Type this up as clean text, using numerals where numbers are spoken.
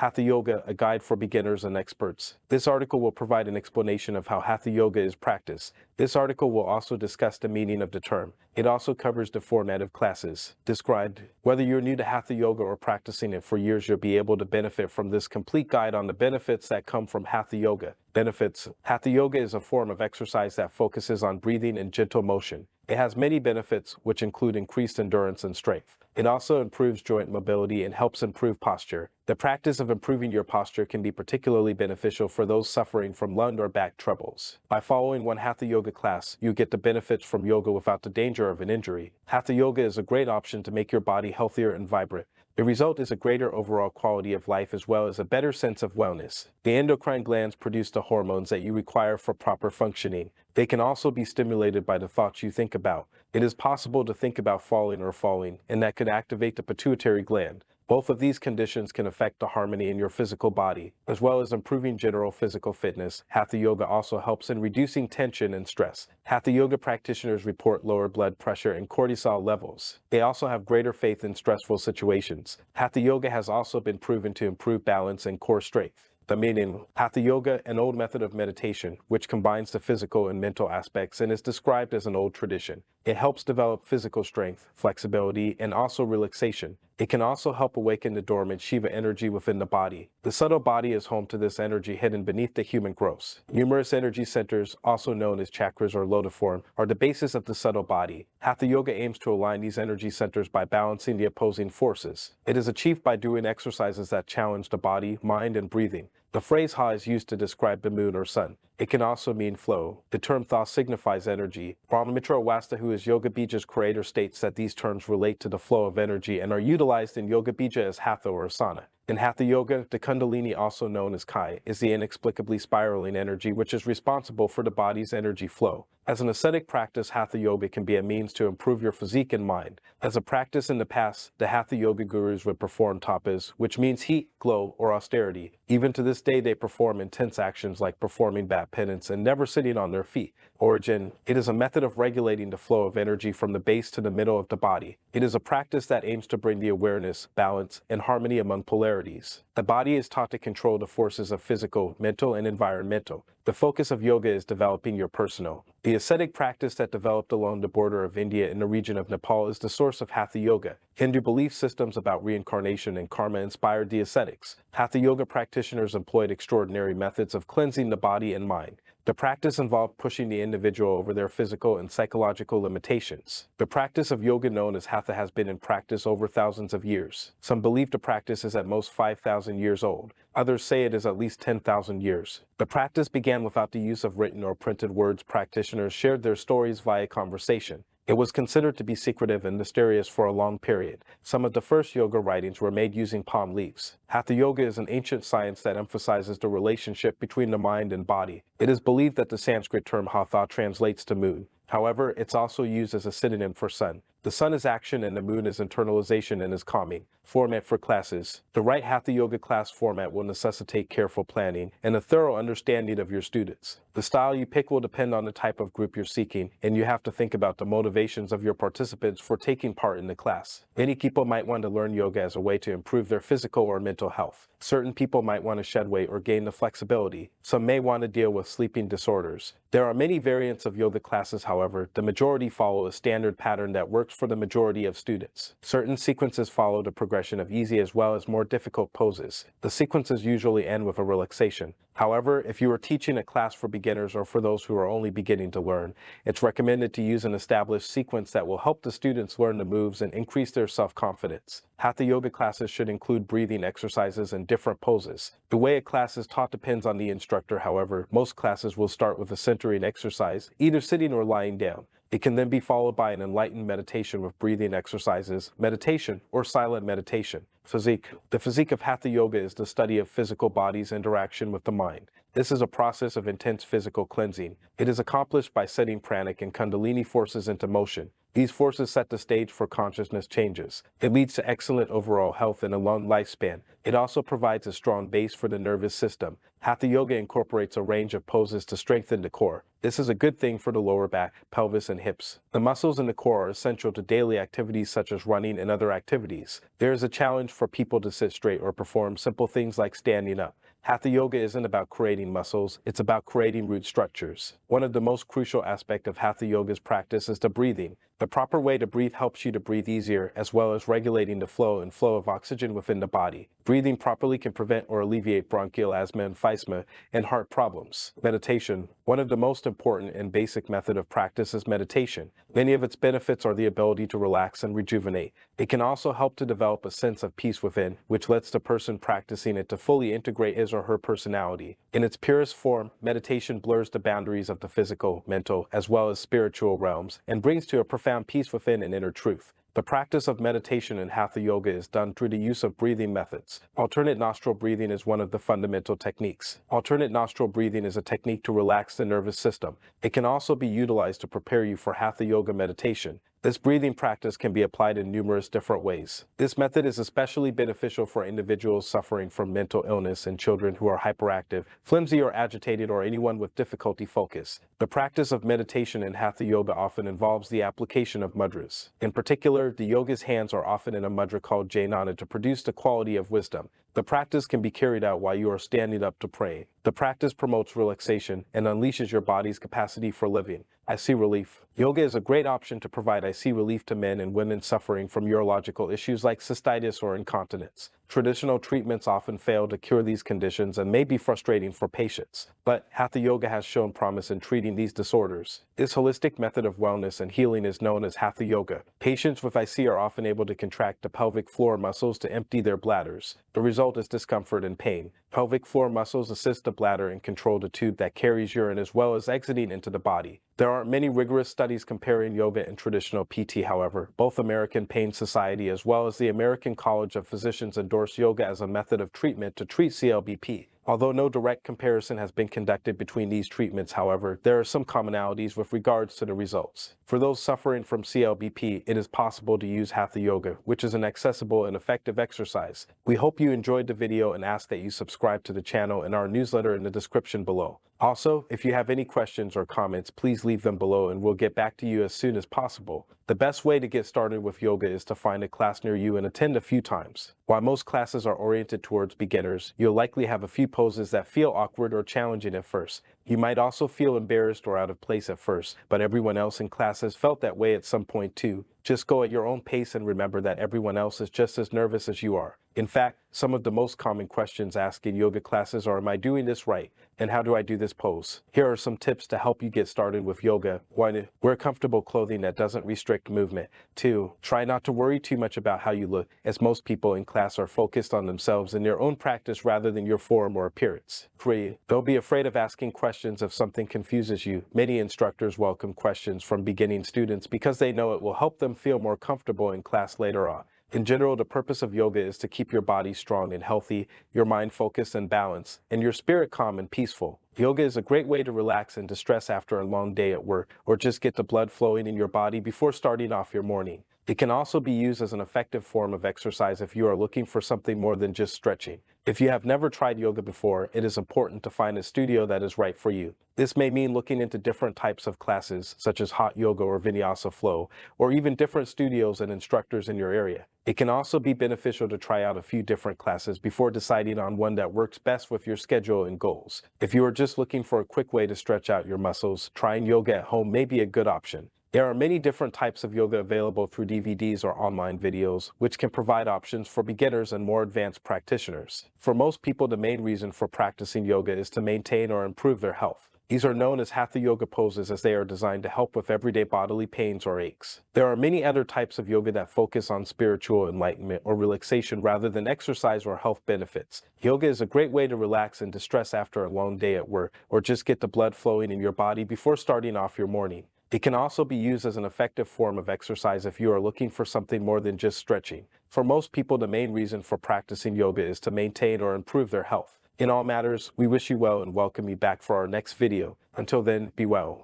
Hatha Yoga, a guide for beginners and experts. This article will provide an explanation of how Hatha Yoga is practiced. This article will also discuss the meaning of the term. It also covers the format of classes described. Whether you're new to Hatha Yoga or practicing it for years, you'll be able to benefit from this complete guide on the benefits that come from Hatha Yoga. Benefits. Hatha Yoga is a form of exercise that focuses on breathing and gentle motion. It has many benefits, which include increased endurance and strength. It also improves joint mobility and helps improve posture. The practice of improving your posture can be particularly beneficial for those suffering from lung or back troubles. By following one Hatha Yoga class, you get the benefits from yoga without the danger of an injury. Hatha Yoga is a great option to make your body healthier and vibrant. The result is a greater overall quality of life as well as a better sense of wellness. The endocrine glands produce the hormones that you require for proper functioning. They can also be stimulated by the thoughts you think about. It is possible to think about falling, and that could activate the pituitary gland. Both of these conditions can affect the harmony in your physical body, as well as improving general physical fitness. Hatha Yoga also helps in reducing tension and stress. Hatha Yoga practitioners report lower blood pressure and cortisol levels. They also have greater faith in stressful situations. Hatha Yoga has also been proven to improve balance and core strength. The meaning. Hatha Yoga, an old method of meditation, which combines the physical and mental aspects and is described as an old tradition. It helps develop physical strength, flexibility, and also relaxation. It can also help awaken the dormant Shiva energy within the body. The subtle body is home to this energy hidden beneath the human gross. Numerous energy centers, also known as chakras or lotus form, are the basis of the subtle body. Hatha Yoga aims to align these energy centers by balancing the opposing forces. It is achieved by doing exercises that challenge the body, mind, and breathing. The phrase Ha is used to describe the moon or sun. It can also mean flow. The term Tha signifies energy. Brahmamitra Awasta, who is Yoga Bija's creator, states that these terms relate to the flow of energy and are utilized in Yoga Bija as Hatha or Asana. In Hatha Yoga, the Kundalini, also known as Kai, is the inexplicably spiraling energy which is responsible for the body's energy flow. As an ascetic practice, Hatha Yoga can be a means to improve your physique and mind. As a practice in the past, the Hatha Yoga gurus would perform tapas, which means heat, glow, or austerity. Even to this day, they perform intense actions like performing bat penance and never sitting on their feet. Origin. It is a method of regulating the flow of energy from the base to the middle of the body. It is a practice that aims to bring the awareness, balance, and harmony among polarities. The body is taught to control the forces of physical, mental, and environmental. The focus of yoga is developing your personal. The ascetic practice that developed along the border of India in the region of Nepal is the source of Hatha Yoga. Hindu belief systems about reincarnation and karma inspired the ascetics. Hatha Yoga practitioners employed extraordinary methods of cleansing the body and mind. The practice involved pushing the individual over their physical and psychological limitations. The practice of yoga known as Hatha has been in practice over thousands of years. Some believe the practice is at most 5,000 years old. Others say it is at least 10,000 years. The practice began without the use of written or printed words. Practitioners shared their stories via conversation. It was considered to be secretive and mysterious for a long period. Some of the first yoga writings were made using palm leaves. Hatha Yoga is an ancient science that emphasizes the relationship between the mind and body. It is believed that the Sanskrit term Hatha translates to moon. However, it's also used as a synonym for sun. The sun is action and the moon is internalization and is calming. Format for classes. The right Hatha Yoga class format will necessitate careful planning and a thorough understanding of your students. The style you pick will depend on the type of group you're seeking, and you have to think about the motivations of your participants for taking part in the class. Many people might want to learn yoga as a way to improve their physical or mental health. Certain people might want to shed weight or gain the flexibility. Some may want to deal with sleeping disorders. There are many variants of yoga classes, however, the majority follow a standard pattern that works for the majority of students. Certain sequences follow the progression of easy as well as more difficult poses. The sequences usually end with a relaxation. However, if you are teaching a class for beginners or for those who are only beginning to learn, it's recommended to use an established sequence that will help the students learn the moves and increase their self-confidence. Hatha Yoga classes should include breathing exercises and different poses. The way a class is taught depends on the instructor. However, most classes will start with a centering exercise, either sitting or lying down. It can then be followed by an enlightened meditation with breathing exercises, meditation, or silent meditation. Physique. The physique of Hatha Yoga is the study of physical body's interaction with the mind. This is a process of intense physical cleansing. It is accomplished by setting pranic and kundalini forces into motion. These forces set the stage for consciousness changes. It leads to excellent overall health and a long lifespan. It also provides a strong base for the nervous system. Hatha Yoga incorporates a range of poses to strengthen the core. This is a good thing for the lower back, pelvis, and hips. The muscles in the core are essential to daily activities such as running and other activities. There is a challenge for people to sit straight or perform simple things like standing up. Hatha Yoga isn't about creating muscles, it's about creating root structures. One of the most crucial aspects of Hatha Yoga's practice is the breathing. The proper way to breathe helps you to breathe easier, as well as regulating the flow of oxygen within the body. Breathing properly can prevent or alleviate bronchial asthma, emphysema, and heart problems. Meditation. One of the most important and basic method of practice is meditation. Many of its benefits are the ability to relax and rejuvenate. It can also help to develop a sense of peace within, which lets the person practicing it to fully integrate his or her personality. In its purest form, meditation blurs the boundaries of the physical, mental, as well as spiritual realms, and brings to a profound peace within and inner truth. The practice of meditation in Hatha Yoga is done through the use of breathing methods. Alternate nostril breathing is one of the fundamental techniques. Alternate nostril breathing is a technique to relax the nervous system. It can also be utilized to prepare you for Hatha Yoga meditation. This breathing practice can be applied in numerous different ways. This method is especially beneficial for individuals suffering from mental illness and children who are hyperactive, flimsy or agitated, or anyone with difficulty focus. The practice of meditation in Hatha Yoga often involves the application of mudras. In particular, the yogi's hands are often in a mudra called Jnana to produce the quality of wisdom. The practice can be carried out while you are standing up to pray. The practice promotes relaxation and unleashes your body's capacity for living. IC relief. Yoga is a great option to provide IC relief to men and women suffering from urological issues like cystitis or incontinence. Traditional treatments often fail to cure these conditions and may be frustrating for patients, but Hatha Yoga has shown promise in treating these disorders. This holistic method of wellness and healing is known as Hatha Yoga. Patients with IC are often able to contract the pelvic floor muscles to empty their bladders. The result is discomfort and pain. Pelvic floor muscles assist the bladder and control the tube that carries urine as well as exiting into the body. There aren't many rigorous studies comparing yoga and traditional PT, however. Both American Pain Society as well as the American College of Physicians endorse yoga as a method of treatment to treat CLBP. Although no direct comparison has been conducted between these treatments, however, there are some commonalities with regards to the results. For those suffering from CLBP, it is possible to use Hatha Yoga, which is an accessible and effective exercise. We hope you enjoyed the video and ask that you subscribe to the channel and our newsletter in the description below. Also, if you have any questions or comments, please leave them below and we'll get back to you as soon as possible. The best way to get started with yoga is to find a class near you and attend a few times. While most classes are oriented towards beginners, you'll likely have a few poses that feel awkward or challenging at first. You might also feel embarrassed or out of place at first, but everyone else in class has felt that way at some point too. Just go at your own pace and remember that everyone else is just as nervous as you are. In fact, some of the most common questions asked in yoga classes are, am I doing this right? And how do I do this pose? Here are some tips to help you get started with yoga. 1. Wear comfortable clothing that doesn't restrict movement. 2. Try not to worry too much about how you look, as most people in class are focused on themselves and their own practice rather than your form or appearance. 3. Don't be afraid of asking questions if something confuses you. Many instructors welcome questions from beginning students because they know it will help them feel more comfortable in class later on. In general, the purpose of yoga is to keep your body strong and healthy, your mind focused and balanced, and your spirit calm and peaceful. Yoga is a great way to relax and distress after a long day at work, or just get the blood flowing in your body before starting off your morning. It can also be used as an effective form of exercise if you are looking for something more than just stretching. If you have never tried yoga before, it is important to find a studio that is right for you. This may mean looking into different types of classes, such as hot yoga or vinyasa flow, or even different studios and instructors in your area. It can also be beneficial to try out a few different classes before deciding on one that works best with your schedule and goals. If you are just looking for a quick way to stretch out your muscles, trying yoga at home may be a good option. There are many different types of yoga available through DVDs or online videos, which can provide options for beginners and more advanced practitioners. For most people, the main reason for practicing yoga is to maintain or improve their health. These are known as Hatha Yoga poses as they are designed to help with everyday bodily pains or aches. There are many other types of yoga that focus on spiritual enlightenment or relaxation rather than exercise or health benefits. Yoga is a great way to relax and distress after a long day at work, or just get the blood flowing in your body before starting off your morning. It can also be used as an effective form of exercise if you are looking for something more than just stretching. For most people, the main reason for practicing yoga is to maintain or improve their health. In all matters, we wish you well and welcome you back for our next video. Until then, be well.